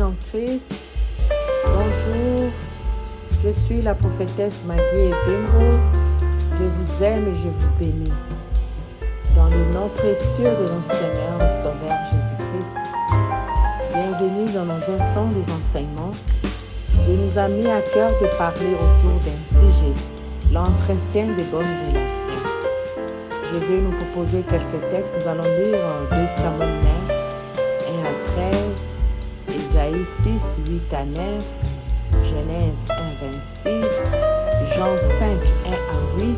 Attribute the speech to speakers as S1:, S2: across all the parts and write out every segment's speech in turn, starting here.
S1: en Christ. Bonjour, je suis la prophétesse Maggie Ebengo. Je vous aime et je vous bénis. Dans le nom précieux de notre Seigneur et Sauveur Jésus-Christ, bienvenue dans nos instants des enseignements. Dieu nous a mis à cœur de parler autour d'un sujet, l'entretien des bonnes relations. Je vais nous proposer quelques textes. Nous allons lire 2 Samuel 9, 1 à 13, Ésaïe 6, 8 à 9, Genèse 1, 26, Jean 5, 1 à 8,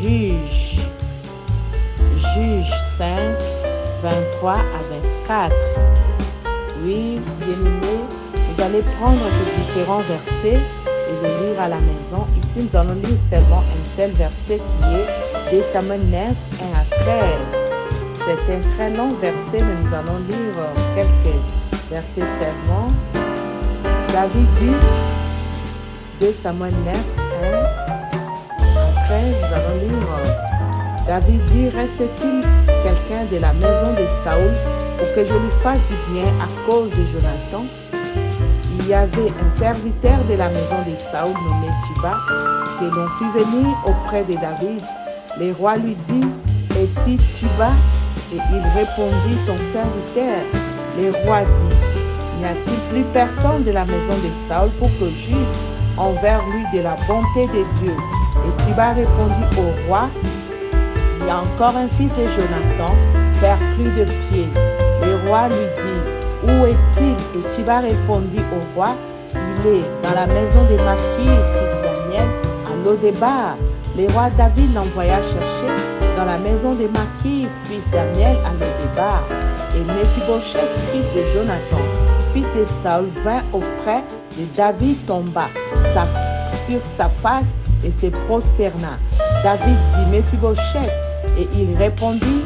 S1: Juge 5, 23 à 24. Oui, bien-aimés, vous allez prendre ces différents versets et les lire à la maison. Ici, nous allons lire seulement un seul verset qui est 2 Samuel 9, 1 à 13. C'est un très long verset, mais nous allons lire quelques versets seulement. David dit, 2 Samuel 9, 1 à 13, nous allons lire. David dit, reste-t-il quelqu'un de la maison de Saül pour que je lui fasse du bien à cause de Jonathan? Il y avait un serviteur de la maison de Saül nommé Tchiba que l'on fit venir auprès de David. Le roi lui dit, est-il Tchiba? Et il répondit, ton serviteur. Le roi dit, n'y a-t-il plus personne de la maison de Saül pour que juge envers lui de la bonté de Dieu? Et Tchiba répondit au roi, il y a encore un fils de Jonathan, perclus de pied. Le roi lui dit, où est-il? Et Tchiba répondit au roi, il est dans la maison de Makir, fils Daniel, à Lo-débar. Le roi David l'envoya chercher dans la maison de Makir, fils Daniel, à Lo-débar. Et Mephibosheth, fils de Jonathan, fils de Saül, vint auprès de David, tomba sur sa face et se prosterna. David dit, Mephibosheth, et il répondit,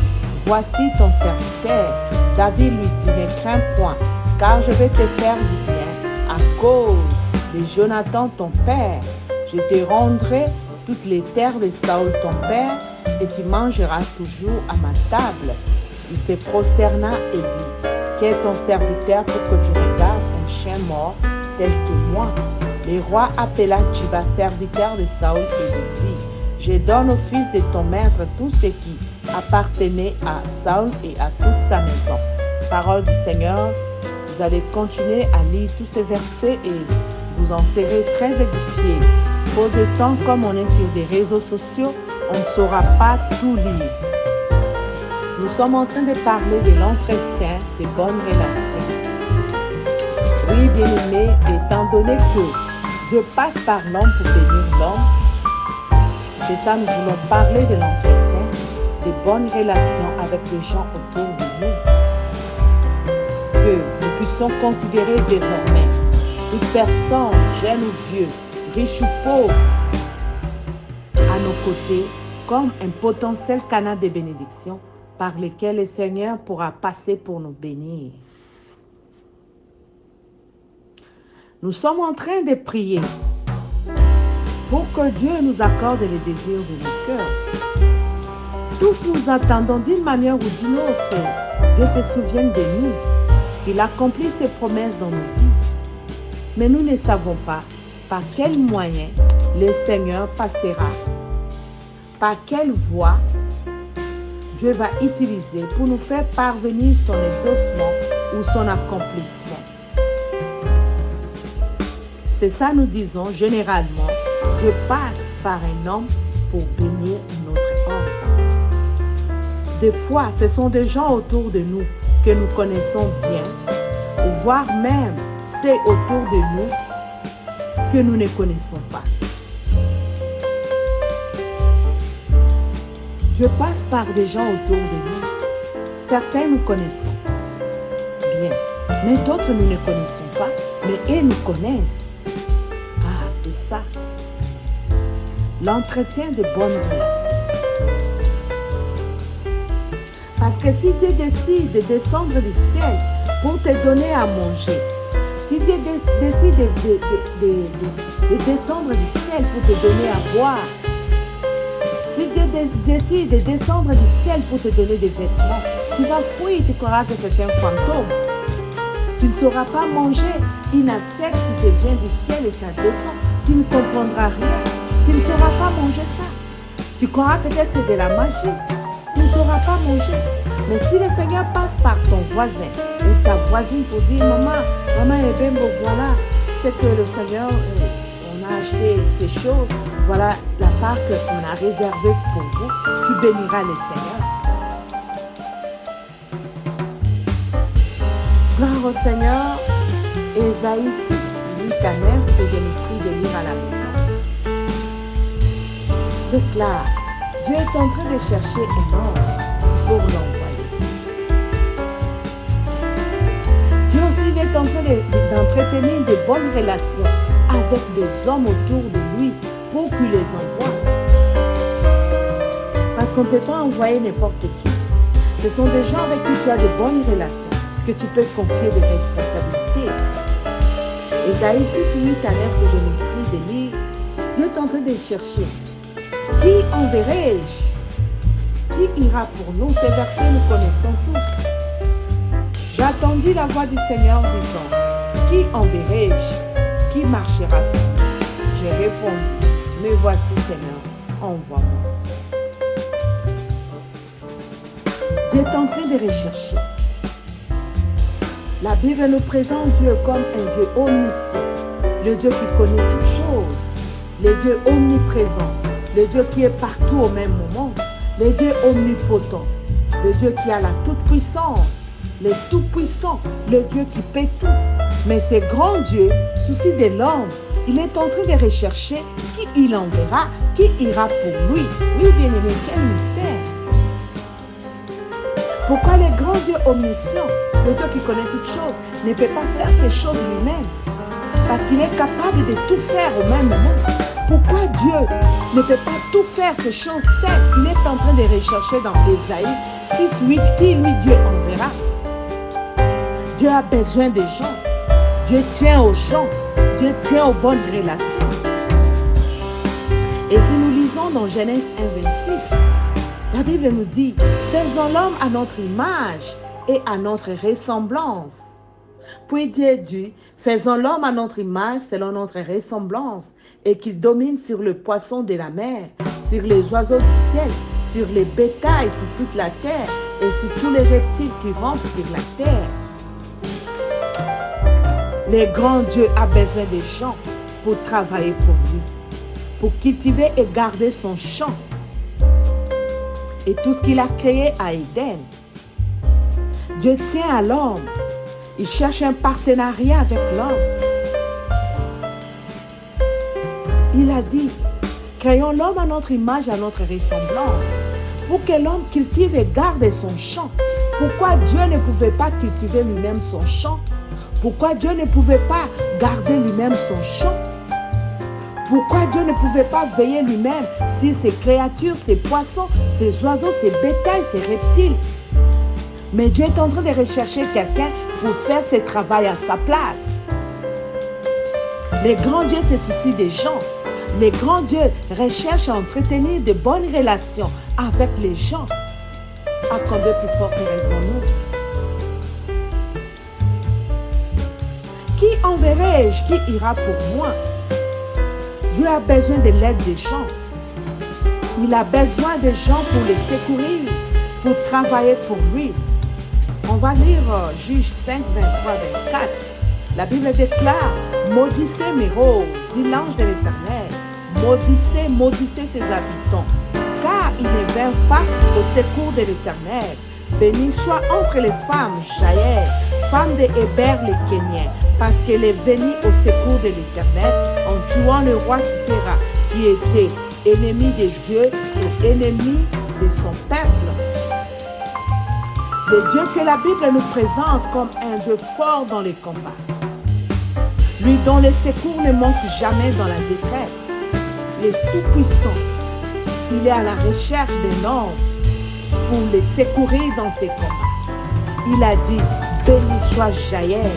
S1: voici ton serviteur. David lui dit, ne crains point, car je vais te faire du bien à cause de Jonathan ton père. Je te rendrai toutes les terres de Saül ton père, et tu mangeras toujours à ma table. Il se prosterna et dit, qu'est ton serviteur pour que tu regardes un chien mort tel que moi? Le roi appela Tchiba, serviteur de Saül, et lui dit, je donne au fils de ton maître tout ce qui appartenait à Saül et à toute sa maison. Parole du Seigneur, vous allez continuer à lire tous ces versets et vous en serez très édifiés. Pour de temps, comme on est sur des réseaux sociaux, on ne saura pas tout lire. Nous sommes en train de parler de l'entretien des bonnes relations. Oui, bien-aimés, étant donné que Dieu passe par l'homme pour bénir l'homme, c'est ça, nous voulons parler de l'entretien, des bonnes relations avec les gens autour de nous. Que nous puissions considérer désormais toute personne, jeune ou vieux, riche ou pauvre, à nos côtés, comme un potentiel canal de bénédiction par lequel le Seigneur pourra passer pour nous bénir. Nous sommes en train de prier pour que Dieu nous accorde les désirs de nos cœurs. Tous nous attendons d'une manière ou d'une autre que Dieu se souvienne de nous, qu'il accomplit ses promesses dans nos vies. Mais nous ne savons pas par quel moyen le Seigneur passera, par quelle voie Dieu va utiliser pour nous faire parvenir son exaucement ou son accomplissement. C'est ça nous disons généralement, Dieu passe par un homme pour bénir un autre homme. Des fois, ce sont des gens autour de nous que nous connaissons bien, voire même ceux autour de nous que nous ne connaissons pas. Dieu passe par des gens autour de nous. Certains nous connaissons bien, mais d'autres nous ne connaissons pas, mais ils nous connaissent. Ah, c'est ça. L'entretien de bonnes relations. Parce que si Dieu décide de descendre du ciel pour te donner à manger, si Dieu décide de descendre du ciel pour te donner à boire, si Dieu décide de descendre du ciel pour te donner des vêtements, tu vas fuir, tu croiras que c'est un fantôme. Tu ne sauras pas manger une assiette qui te vient du ciel et ça descend. Tu ne comprendras rien. Tu ne sauras pas manger ça. Tu croiras peut-être que c'est de la magie. Tu ne sauras pas manger. Mais si le Seigneur passe par ton voisin ou ta voisine pour dire, maman Ebembo, voilà, c'est que le Seigneur, on a acheté ces choses, voilà la part qu'on a réservée pour vous, tu béniras le Seigneur. Gloire au Seigneur, Ésaïe 6, 8 à 9, que je me prie de lire à la maison. Déclare, Dieu est en train de chercher un homme pour l'envoyer. Dieu aussi il est en train d'entretenir de bonnes relations avec des hommes autour de lui pour qu'il les envoie. Parce qu'on ne peut pas envoyer n'importe qui. Ce sont des gens avec qui tu as de bonnes relations, que tu peux confier des responsabilités. Ésaïe 6, 8 à 9 que je me prie de lire, Dieu est en train de chercher. Qui enverrai-je? Qui ira pour nous? Ces versets nous connaissons tous. J'ai attendu la voix du Seigneur disant, qui enverrai-je? Qui marchera pour nous? J'ai répondu, me voici Seigneur, envoie-moi. Dieu est en train de rechercher. La Bible nous présente Dieu comme un Dieu omniscient, le Dieu qui connaît toutes choses, le Dieu omniprésent, le Dieu qui est partout au même moment, le Dieu omnipotent, le Dieu qui a la toute-puissance, le tout-puissant, le Dieu qui paie tout. Mais ce grand Dieu, souci de l'homme, il est en train de rechercher qui il enverra, qui ira pour lui. Oui, bien aimé, quel mystère! Pourquoi le grand Dieu omniscient, le Dieu qui connaît toutes choses, ne peut pas faire ces choses lui-même? Parce qu'il est capable de tout faire au même moment. Pourquoi Dieu ne peut pas tout faire ces choses celles qu'il est en train de rechercher dans Ésaïe 6, 8, qui lui Dieu enverra? Dieu a besoin des gens. Dieu tient aux gens. Dieu tient aux bonnes relations. Et si nous lisons dans Genèse 1, 26, la Bible nous dit, faisons l'homme à notre image et à notre ressemblance. Puis Dieu dit, faisons l'homme à notre image selon notre ressemblance et qu'il domine sur le poisson de la mer, sur les oiseaux du ciel, sur les bétails, sur toute la terre et sur tous les reptiles qui rampent sur la terre. Le grand Dieu a besoin des gens pour travailler pour lui, pour cultiver et garder son champ et tout ce qu'il a créé à Éden. Dieu tient à l'homme. Il cherche un partenariat avec l'homme. Il a dit, créons l'homme à notre image, à notre ressemblance, pour que l'homme cultive et garde son champ. Pourquoi Dieu ne pouvait pas cultiver lui-même son champ? Pourquoi Dieu ne pouvait pas garder lui-même son champ? Pourquoi Dieu ne pouvait pas veiller lui-même sur ses créatures, ses poissons, ses oiseaux, ses bétails, ses reptiles? Mais Dieu est en train de rechercher quelqu'un pour faire ce travail à sa place. Le grand Dieu se soucie des gens. Le grand Dieu recherche à entretenir de bonnes relations avec les gens. À combien plus forte raison-nous? Qui enverrai-je? Qui ira pour moi? Dieu a besoin de l'aide des gens. Il a besoin des gens pour les secourir, pour travailler pour lui. On va lire Juge 5, 23, 24. La Bible déclare, maudissez mes roses, dit l'ange de l'Éternel. Maudissez, maudissez ses habitants, car ils ne vinrent pas au secours de l'Éternel. Béni soit entre les femmes Jaël, femme de Héber les Kéniens, parce qu'elle est venue au secours de l'Éternel en tuant le roi Sisera, qui était ennemi de Dieu et ennemi de son peuple. Le Dieu que la Bible nous présente comme un Dieu fort dans les combats. Lui dont le secours ne manque jamais dans la détresse. Il est tout-puissant. Il est à la recherche d'un homme pour les secourir dans ses combats. Il a dit, béni soit Jaël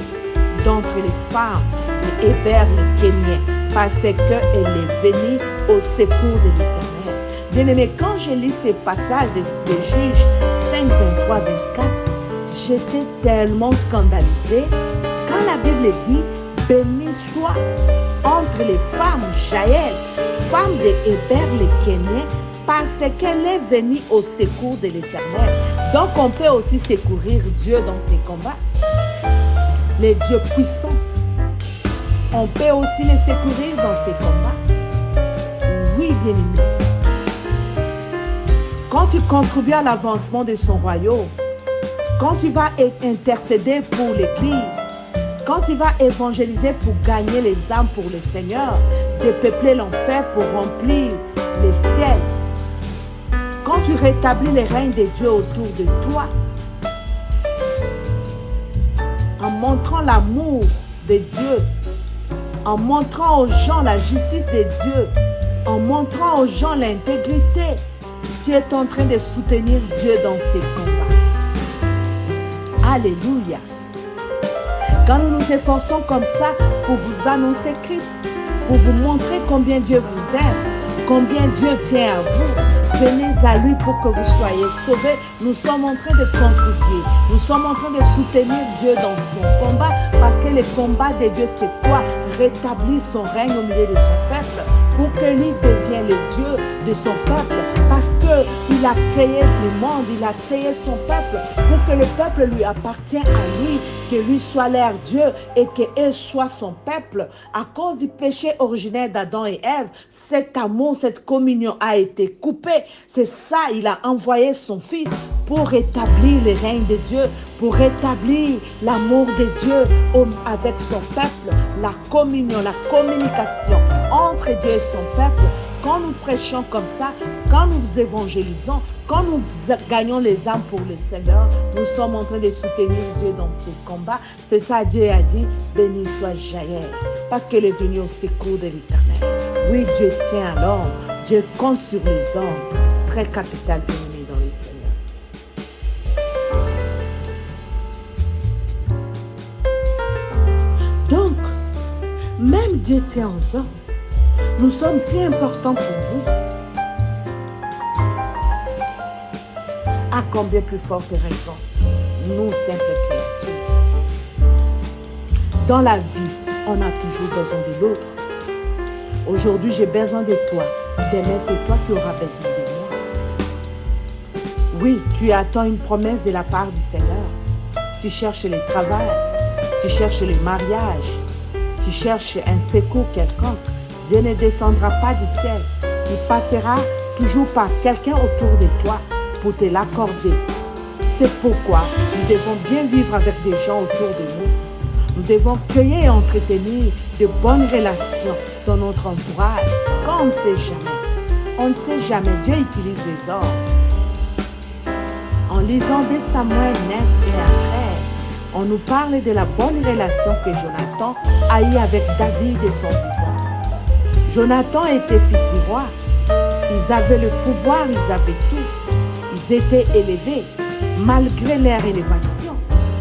S1: d'entre les femmes de Héber les Kéniens, parce qu'elle est venue au secours de l'Éternel. Bien-aimé, quand je lis ces passages de Juges 5, 23, 24, j'étais tellement scandalisée Quand la Bible dit, béni soit entre les femmes Jaël, femme de Héber le Kénien, parce qu'elle est venue au secours de l'Éternel. Donc on peut aussi secourir Dieu dans ses combats. Les dieux puissants, on peut aussi les secourir dans ses combats. Oui, bien-aimé. Quand tu contribues à l'avancement de son royaume, quand tu vas intercéder pour l'Église, quand tu vas évangéliser pour gagner les âmes pour le Seigneur, dépeupler l'enfer pour remplir les ciels, quand tu rétablis les règnes de Dieu autour de toi, en montrant l'amour de Dieu, en montrant aux gens la justice de Dieu, en montrant aux gens l'intégrité, tu es en train de soutenir Dieu dans ses combats. Alléluia. Quand nous nous efforçons comme ça pour vous annoncer Christ, pour vous montrer combien Dieu vous aime, combien Dieu tient à vous, venez à lui pour que vous soyez sauvés. Nous sommes en train de contribuer. Nous sommes en train de soutenir Dieu dans son combat, parce que le combat de Dieu, c'est quoi? Rétablir son règne au milieu de son peuple, pour que lui devienne le Dieu de son peuple, parce qu'il a créé le monde, il a créé son peuple, pour que le peuple lui appartienne à lui, que lui soit leur Dieu et qu'elle soit son peuple. À cause du péché originel d'Adam et Ève, cet amour, cette communion a été coupée. C'est ça, il a envoyé son Fils pour rétablir le règne de Dieu, pour rétablir l'amour de Dieu avec son peuple, la communion, la communication entre Dieu et son peuple. Quand nous prêchons comme ça, quand nous évangélisons, quand nous gagnons les âmes pour le Seigneur, nous sommes en train de soutenir Dieu dans ses combats. C'est ça, Dieu a dit, béni soit Jaël, parce qu'elle est venue au secours de l'Éternel. Oui, Dieu tient à l'homme, Dieu compte sur les hommes. Très capital bien-aimé dans le Seigneur. Donc, même Dieu tient aux hommes. Nous sommes si importants pour vous. À combien plus forte raison, nous, simples créatures. Dans la vie, on a toujours besoin de l'autre. Aujourd'hui, j'ai besoin de toi. Demain, c'est toi qui auras besoin de moi. Oui, tu attends une promesse de la part du Seigneur. Tu cherches le travail, tu cherches le mariage, tu cherches un secours quelconque. Dieu ne descendra pas du ciel. Il passera toujours par quelqu'un autour de toi pour te l'accorder. C'est pourquoi nous devons bien vivre avec des gens autour de nous. Nous devons créer et entretenir de bonnes relations dans notre entourage. Quand on ne sait jamais. On ne sait jamais. Dieu utilise les hommes. En lisant 2 Samuel 9 et 13, on nous parle de la bonne relation que Jonathan a eue avec David et son vivant. Jonathan était fils du roi. Ils avaient le pouvoir, ils avaient tout. Ils étaient élevés. Malgré leur élévation,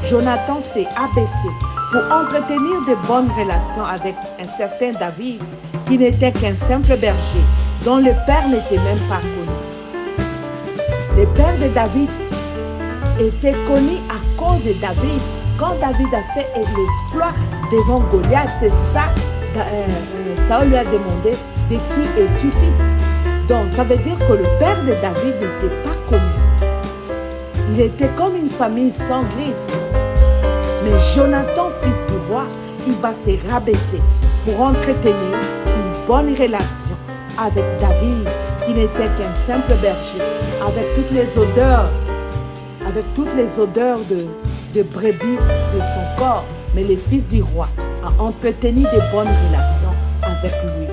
S1: Jonathan s'est abaissé pour entretenir de bonnes relations avec un certain David, qui n'était qu'un simple berger, dont le père n'était même pas connu. Le père de David était connu à cause de David. Quand David a fait l'exploit devant Goliath, c'est ça, Saül lui a demandé, de qui es-tu fils? Donc ça veut dire que le père de David n'était pas connu. Il était comme une famille sans griffe. Mais Jonathan, fils du roi, il va se rabaisser pour entretenir une bonne relation avec David, qui n'était qu'un simple berger, avec toutes les odeurs de brebis sur son corps. Mais le fils du roi a entretenu de bonnes relations avec lui.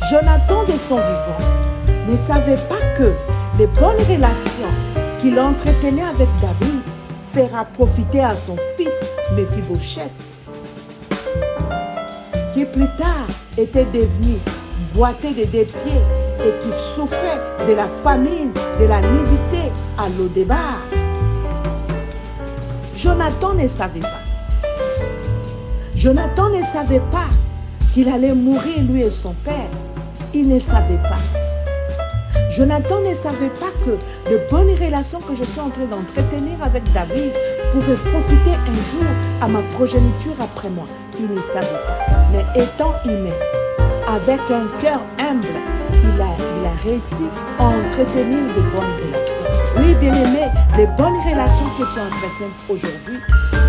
S1: Jonathan, de son vivant, ne savait pas que les bonnes relations qu'il entretenait avec David fera profiter à son fils Méphibosheth, qui plus tard était devenu boiteux de 2 pieds et qui souffrait de la famine, de la nudité à Lo-débar. Jonathan ne savait pas. Jonathan ne savait pas qu'il allait mourir, lui et son père. Il ne savait pas. Jonathan ne savait pas que les bonnes relations que je suis en train d'entretenir avec David pouvais profiter un jour à ma progéniture après moi. Il ne savait pas. Mais étant humain, avec un cœur humble, il a réussi à entretenir de bonnes relations. Oui, bien-aimé, les bonnes relations que tu entretiens aujourd'hui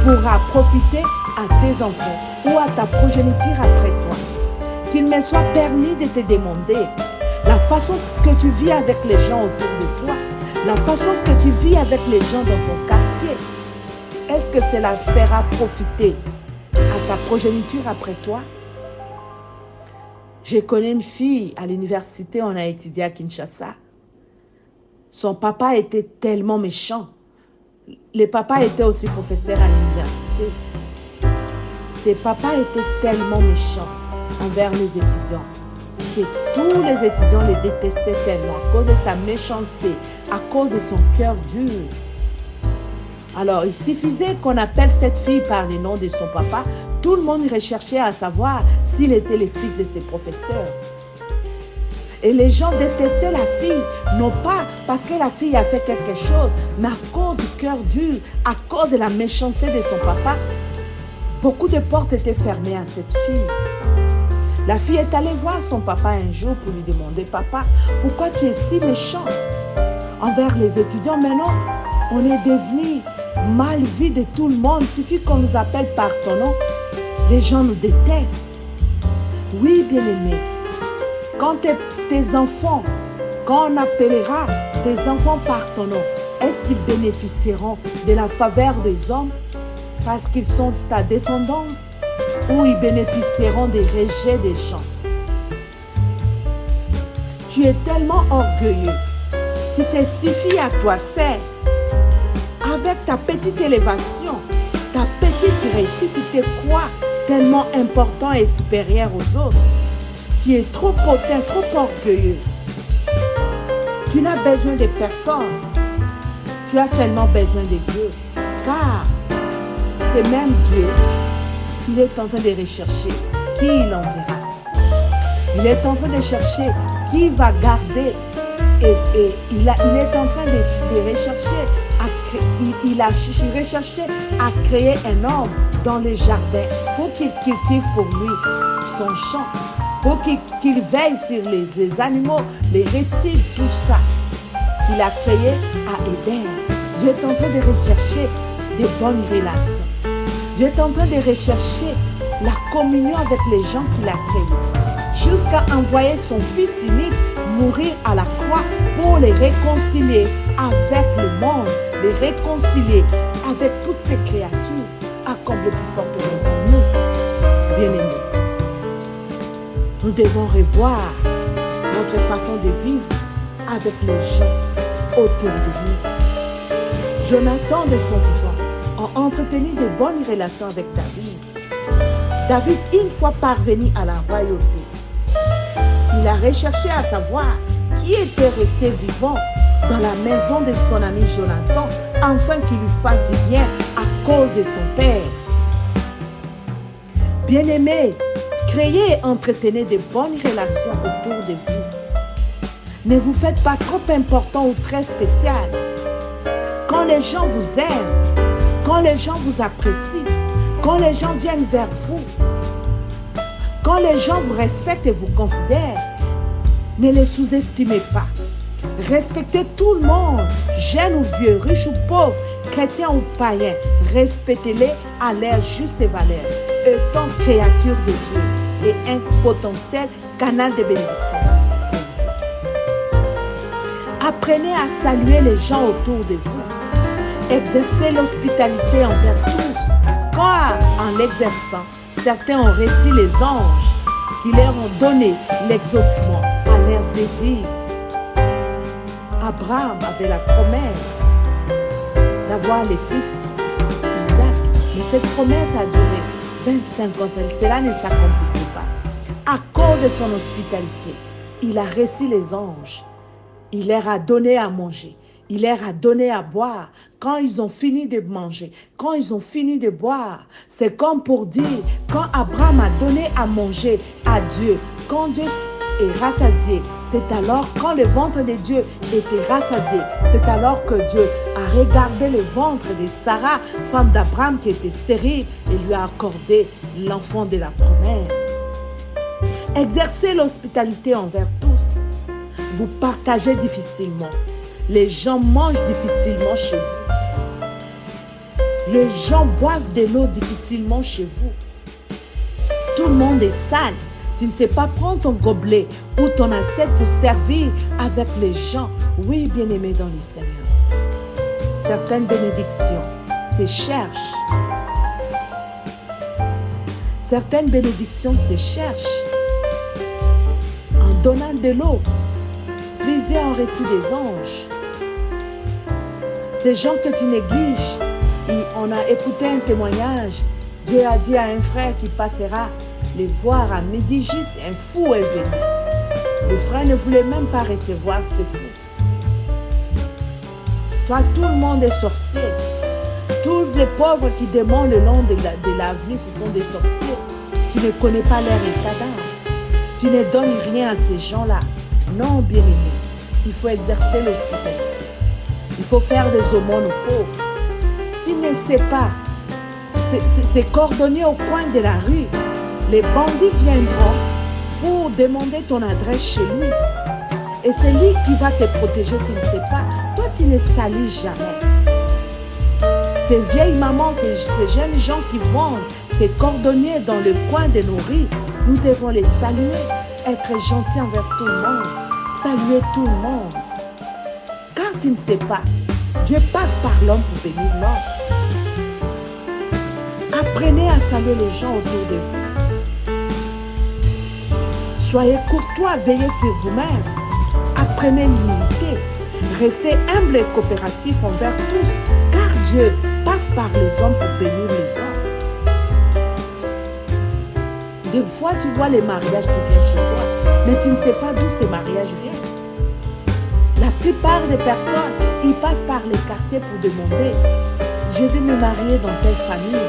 S1: pourra profiter à tes enfants ou à ta progéniture après toi. Qu'il me soit permis de te demander la façon que tu vis avec les gens autour de toi, la façon que tu vis avec les gens dans ton quartier. Est-ce que cela fera profiter à ta progéniture après toi? Je connais une fille à l'université, on a étudié à Kinshasa. Son papa était tellement méchant. Le papa était aussi professeur à l'université. Ses papas étaient tellement méchants envers les étudiants que tous les étudiants les détestaient tellement à cause de sa méchanceté, à cause de son cœur dur. Alors, il suffisait qu'on appelle cette fille par le nom de son papa. Tout le monde recherchait à savoir s'il était le fils de ses professeurs. Et les gens détestaient la fille, non pas parce que la fille a fait quelque chose, mais à cause du cœur dur, à cause de la méchanceté de son papa. Beaucoup de portes étaient fermées à cette fille. La fille est allée voir son papa un jour pour lui demander, « Papa, pourquoi tu es si méchant envers les étudiants? Maintenant, on est devenu mal vu de tout le monde. Il suffit qu'on nous appelle par ton nom. Les gens nous détestent. » Oui, bien-aimé, quand tes enfants, quand on appellera tes enfants par ton nom, est-ce qu'ils bénéficieront de la faveur des hommes parce qu'ils sont ta descendance, ou ils bénéficieront des rejets des gens? Tu es tellement orgueilleux. Si te suffit à toi seul, avec ta petite élévation, ta petite réussite, tu te crois tellement important et supérieur aux autres. Tu es trop hautain, trop orgueilleux. Tu n'as besoin de personne. Tu as seulement besoin de Dieu. Car c'est même Dieu, il est en train de rechercher qui il enverra. Il est en train de chercher qui va garder. Et il est en train de rechercher il a recherché à créer un homme dans le jardin pour qu'il cultive pour lui son champ, pour qu'il veille sur les animaux, les reptiles, tout ça. Il a créé à Éden. Dieu est en train de rechercher des bonnes relations. Dieu est en train de rechercher la communion avec les gens qu'il a créés, jusqu'à envoyer son Fils unique mourir à la croix pour les réconcilier avec le monde, les réconcilier avec toutes ces créatures, accomplir plus fort que nous en nous. Bien-aimés, nous devons revoir notre façon de vivre avec les gens autour de nous. Jonathan, de son vivant, a entretenu de bonnes relations avec David. David, une fois parvenu à la royauté, il a recherché à savoir qui était resté vivant dans la maison de son ami Jonathan, afin qu'il lui fasse du bien à cause de son père. Bien-aimés, créez et entretenez de bonnes relations autour de vous. Ne vous faites pas trop important ou très spécial. Quand les gens vous aiment, quand les gens vous apprécient, quand les gens viennent vers vous, quand les gens vous respectent et vous considèrent, ne les sous-estimez pas. Respectez tout le monde, jeune ou vieux, riche ou pauvre, chrétien ou païen. Respectez-les à leur juste valeur, étant créature de Dieu et un potentiel canal de bénédiction. Apprenez à saluer les gens autour de vous. Exercez l'hospitalité envers tous, car en l'exerçant, certains ont reçu les anges qui leur ont donné l'exaucement à leur désir. Abraham avait la promesse d'avoir les fils Isaac, mais cette promesse a duré 25 ans. Cela ne s'accomplissait pas. À cause de son hospitalité, il a reçu les anges. Il leur a donné à manger. Il leur a donné à boire. Quand ils ont fini de manger, quand ils ont fini de boire, c'est comme pour dire, quand Abraham a donné à manger à Dieu, quand Dieu est rassasié, C'est alors quand le ventre de Dieu était rassasié, c'est alors que Dieu a regardé le ventre de Sarah, femme d'Abraham qui était stérile, et lui a accordé l'enfant de la promesse. Exercez l'hospitalité envers tous. Vous partagez difficilement. Les gens mangent difficilement chez vous. Les gens boivent de l'eau difficilement chez vous. Tout le monde est sale. Tu ne sais pas prendre ton gobelet ou ton assiette pour servir avec les gens. Oui, bien-aimés dans le Seigneur. Certaines bénédictions se cherchent. Certaines bénédictions se cherchent. En donnant de l'eau, lisez un récit des anges. Ces gens que tu négliges, et on a écouté un témoignage. Dieu a dit à un frère qui passera les voir à midi, juste un fou est venu. Le frère ne voulait même pas recevoir ce fou. Toi, tout le monde est sorcier. Tous les pauvres qui demandent le long de l'avenue, ce sont des sorciers. Tu ne connais pas leur état d'âme. Tu ne donnes rien à ces gens-là. Non, bien-aimé. Il faut exercer l'hospitalité. Il faut faire des aumônes aux pauvres. Tu ne sais pas. C'est cordonnier au coin de la rue. Les bandits viendront pour demander ton adresse chez lui. Et c'est lui qui va te protéger, tu ne sais pas. Toi, tu ne salis jamais. Ces vieilles mamans, ces jeunes gens qui vendent, ces cordonniers dans le coin de nos rues, nous devons les saluer, être gentils envers tout le monde, saluer tout le monde. Car tu ne sais pas, Dieu passe par l'homme pour bénir l'homme. Apprenez à saluer les gens autour de vous. Soyez courtois, veillez sur vous-même. Apprenez l'humilité. Restez humble et coopératif envers tous, car Dieu passe par les hommes pour bénir les hommes. Des fois, tu vois les mariages qui viennent chez toi, mais tu ne sais pas d'où ces mariages viennent. La plupart des personnes, ils passent par les quartiers pour demander « Je vais me marier dans telle famille ».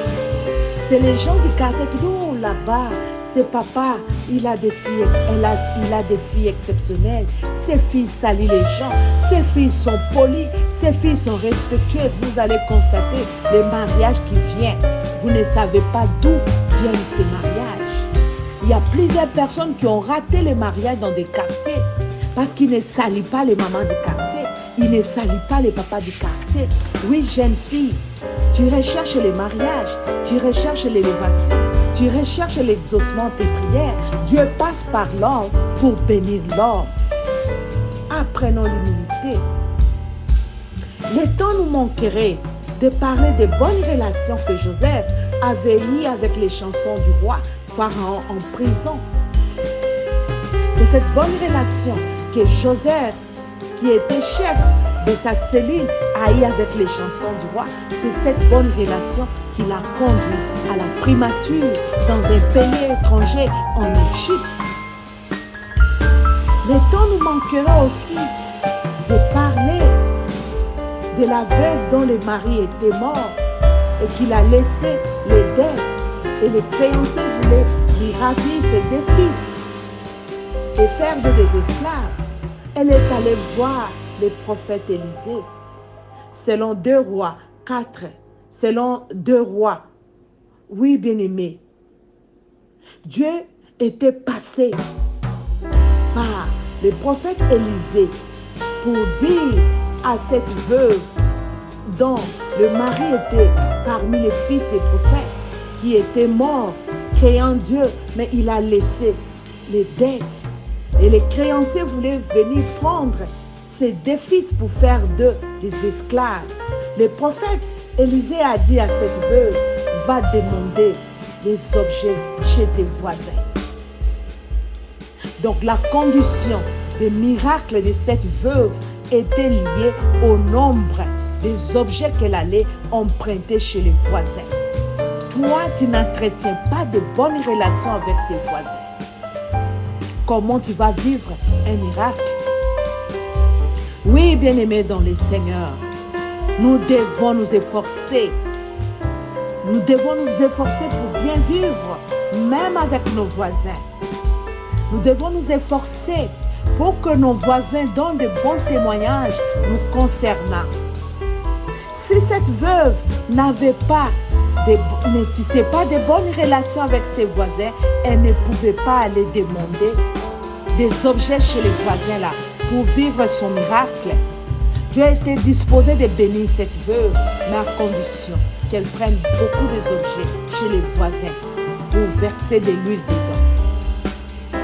S1: C'est les gens du quartier qui disent « Oh, là-bas, c'est papa, il a des filles, il a des filles exceptionnelles. Ses filles salient les gens, ses filles sont polies, ses filles sont respectueuses. » Vous allez constater les mariages qui viennent. Vous ne savez pas d'où viennent ces mariages. Il y a plusieurs personnes qui ont raté les mariages dans des quartiers parce qu'ils ne salient pas les mamans du quartier. Ils ne salient pas les papas du quartier. Oui, jeune fille, tu recherches les mariages, tu recherches l'élévation, tu recherches l'exaucement de tes prières. Dieu passe par l'homme pour bénir l'homme. Apprenons l'humilité. Le temps nous manquerait de parler des bonnes relations que Joseph avait eues avec les chansons du roi Pharaon en prison. C'est cette bonne relation que Joseph, qui était chef de sa cellule, a eu avec les chansons du roi. C'est cette bonne relation qui l'a conduit à la primature dans un pays étranger en Égypte. Le temps nous manquera aussi de parler de la veuve dont le mari était mort et qu'il a laissé les dettes et les créanciers voulaient lui ravir ses deux fils et faire des esclaves. Elle est allée voir le prophète Élisée. Selon 2 Rois 4, selon 2 Rois, oui bien-aimé, Dieu était passé par le prophète Élisée pour dire à cette veuve dont le mari était parmi les fils des prophètes, qui était mort, créant Dieu, mais il a laissé les dettes. Et les créanciers voulaient venir prendre ses 2 fils pour faire d'eux des esclaves. Le prophète Élisée a dit à cette veuve, va demander les objets chez tes voisins. Donc la condition des miracles de cette veuve était liée au nombre des objets qu'elle allait emprunter chez les voisins. Toi, tu n'entretiens pas de bonnes relations avec tes voisins. Comment tu vas vivre un miracle? Oui, bien-aimés dans le Seigneur, nous devons nous efforcer. Nous devons nous efforcer pour bien vivre, même avec nos voisins. Nous devons nous efforcer pour que nos voisins donnent de bons témoignages nous concernant. Si cette veuve n'avait pas n'existait pas de bonnes relations avec ses voisins, elle ne pouvait pas aller demander des objets chez les voisins là pour vivre son miracle. Dieu a été disposé de bénir cette veuve, mais à condition qu'elle prenne beaucoup d'objets chez les voisins pour verser de l'huile dedans.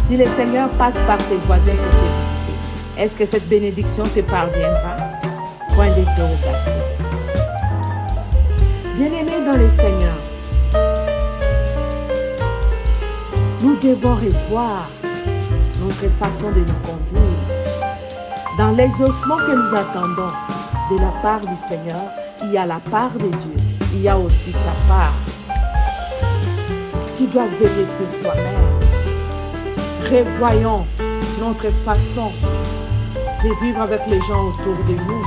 S1: Si le Seigneur passe par ses voisins pour te visiter, est-ce que cette bénédiction te parviendra? Point d'interrogation. Bien-aimés dans le Seigneur, nous devons revoir notre façon de nous conduire. Dans l'exaucement que nous attendons de la part du Seigneur, il y a la part de Dieu, il y a aussi ta part. Tu dois veiller sur toi-même. Revoyons notre façon de vivre avec les gens autour de nous.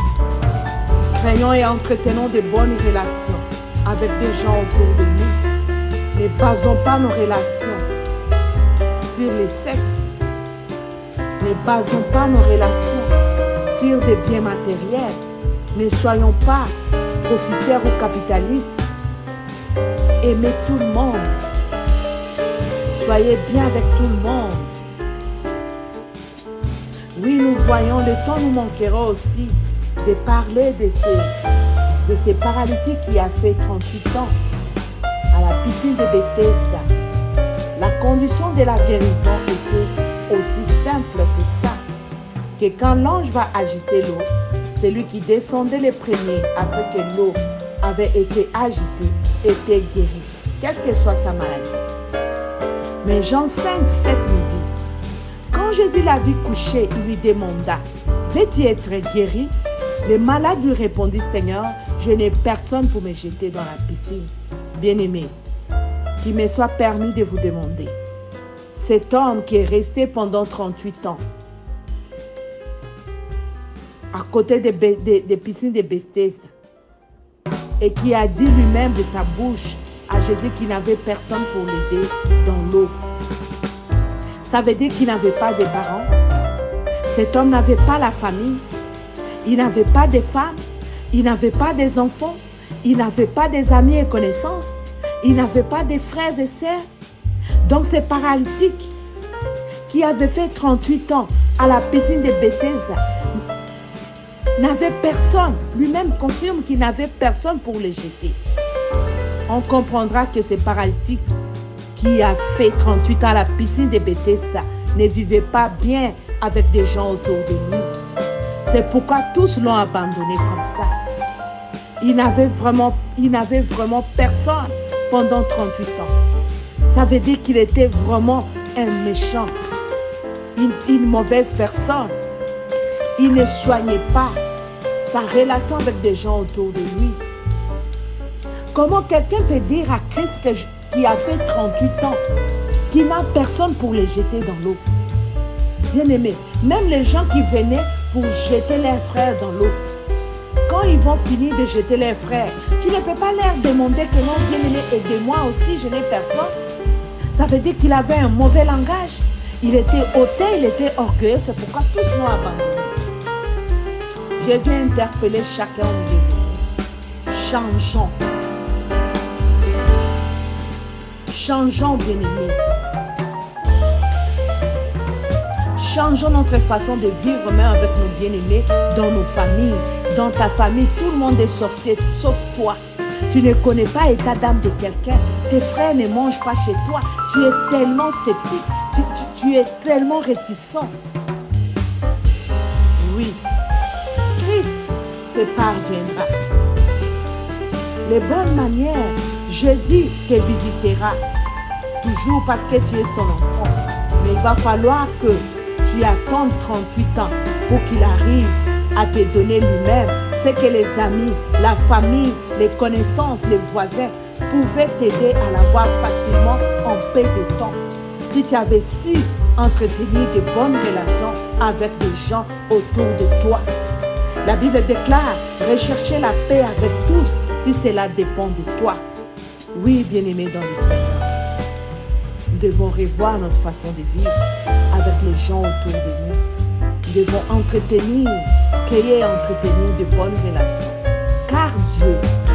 S1: Créons et entretenons de bonnes relations avec des gens autour de nous. Ne basons pas nos relations sur les sexes. Ne basons pas nos relations sur des biens matériels. Ne soyons pas profiteurs ou capitalistes. Aimez tout le monde. Soyez bien avec tout le monde. Oui, nous voyons, le temps nous manquera aussi de parler de ces paralytiques qui a fait 38 ans à la piscine de Bethesda. La condition de la guérison était aussi simple que ça, que quand l'ange va agiter l'eau, c'est lui qui descendait les premiers après que l'eau avait été agitée, était guéri, quelle que soit sa maladie. Mais Jean 5, 7 nous dit, quand Jésus la vit couchée, il lui demanda, veux-tu être guéri? Le malade lui répondit, Seigneur, je n'ai personne pour me jeter dans la piscine. Bien-aimé, qu'il me soit permis de vous demander, cet homme qui est resté pendant 38 ans à côté des piscines de Bethesda et qui a dit lui-même de sa bouche à Jésus qu'il n'avait personne pour l'aider dans l'eau. Ça veut dire qu'il n'avait pas de parents. Cet homme n'avait pas la famille. Il n'avait pas de femmes. Il n'avait pas des enfants. Il n'avait pas des amis et connaissances. Il n'avait pas de frères et sœurs. Donc ce paralytique qui avait fait 38 ans à la piscine de Bethesda n'avait personne. Lui-même confirme qu'il n'avait personne pour le jeter. On comprendra que ce paralytique qui a fait 38 ans à la piscine de Bethesda ne vivait pas bien avec des gens autour de lui. C'est pourquoi tous l'ont abandonné comme ça. Il n'avait vraiment personne pendant 38 ans. Ça veut dire qu'il était vraiment un méchant, une mauvaise personne. Il ne soignait pas sa relation avec des gens autour de lui. Comment quelqu'un peut dire à Christ qui a fait 38 ans, qu'il n'a personne pour les jeter dans l'eau? Bien-aimé, même les gens qui venaient pour jeter leurs frères dans l'eau, quand ils vont finir de jeter leurs frères, tu ne peux pas leur demander que non, bien-aimé, aidez-moi aussi, je n'ai personne. Ça veut dire qu'il avait un mauvais langage. Il était hautain, il était orgueilleux, c'est pourquoi tous l'ont abandonné. Je viens interpeller chacun de nous. Changeons. Changeons, bien-aimés. Changeons notre façon de vivre même avec nos bien-aimés, dans nos familles. Dans ta famille, tout le monde est sorcier, sauf toi. Tu ne connais pas l'état d'âme de quelqu'un. Tes frères ne mangent pas chez toi. Tu es tellement sceptique. Tu es tellement réticent. Oui. Christ te parviendra. Les bonnes manières, Jésus te visitera. Toujours parce que tu es son enfant. Mais il va falloir que tu attendes 38 ans pour qu'il arrive à te donner lui-même ce que les amis, la famille, les connaissances, les voisins pouvaient t'aider à l'avoir facilement en peu de temps. Si tu avais su entretenir de bonnes relations avec des gens autour de toi. La Bible déclare, recherchez la paix avec tous si cela dépend de toi. Oui, bien-aimé dans le Seigneur. Nous devons revoir notre façon de vivre avec les gens autour de nous. Nous devons créer et entretenir de bonnes relations. Car Dieu